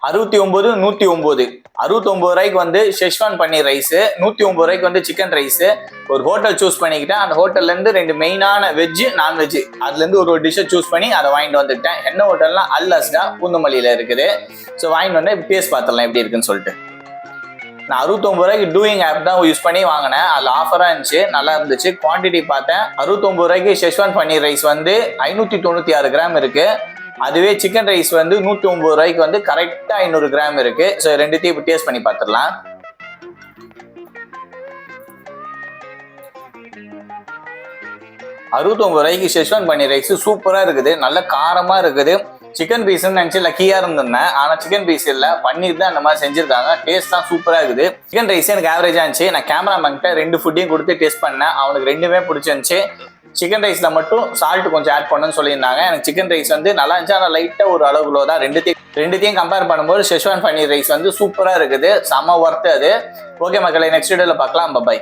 69 109 69 ரூபாய்க்கு வந்து ஷெஷ்வான் பன்னீர் ரைஸ், 109 ரூபாய்க்கு வந்து சிக்கன் ரைஸ். ஒரு ஹோட்டல் சூஸ் பண்ணிக்கிட்டேன். அந்த ஹோட்டல்ல இருந்து 2 மெயினான வெஜ் நான்வெஜ் அதுல இருந்து ஒரு டிஷ்ஷை சூஸ் பண்ணி அதை வாங்கிட்டு வந்துட்டேன். என்ன ஹோட்டல்னா அல் அஸ்டா பூந்தமல்லியில இருக்குது. ஸோ வாங்கிட்டு வந்து டேஸ்ட் பார்த்துடலாம் எப்படி இருக்குன்னு சொல்லிட்டு. நான் 69 ரூபாய்க்கு டூயிங் ஆப் தான் யூஸ் பண்ணி வாங்கினேன். அதில் ஆஃபராக இருந்துச்சு, நல்லா இருந்துச்சு. குவான்டிட்டி பார்த்தேன். 69 ரூபாய்க்கு ஷெஷ்வான் பன்னீர் ரைஸ் வந்து 596 கிராம் இருக்கு. அதுவே சிக்கன் ரைஸ் வந்து 109 ரூபாய்க்கு வந்து கரெக்டா 500 கிராம் இருக்கு. ஸோ ரெண்டுத்தையும் இப்போ டேஸ்ட் பண்ணி பார்த்துடலாம். ₹69 ஷெஷ்வான் பன்னீர் ரைஸ் சூப்பரா இருக்குது, நல்ல காரமா இருக்குது. சிக்கன் பீஸ்ன்னு நினைச்சு லக்கியா இருந்திருந்தேன். ஆனா சிக்கன் பீஸ் இல்ல, பன்னீர் தான் அந்த மாதிரி செஞ்சிருக்காங்க. டேஸ்ட் தான் சூப்பரா இருக்குது. சிக்கன் ரைஸ் எனக்கு ஆவரேஜா இருந்துச்சு. நான் கேமராமேன் கிட்ட 2 ஃபுட்டையும் கொடுத்து டேஸ்ட் பண்ணேன். அவனுக்கு 2மே பிடிச்சிருந்துச்சு. சிக்கன் ரைஸ்ல மட்டும் சால்ட் கொஞ்சம் ஆட் பண்ணுன்னு சொல்லியிருந்தாங்க. எனக்கு சிக்கன் ரைஸ் வந்து நல்லா இருந்துச்சு, ஆனால் லைட்டா ஒரு அளவுல தான். ரெண்டுத்தையும் கம்பேர் பண்ணும்போது ஷெஷ்வான் பன்னீர் ரைஸ் வந்து சூப்பரா இருக்குது, செம ஒர்த்து அது. ஓகே மக்களே, நெக்ஸ்ட் வீடியோல பார்க்கலாம். பை.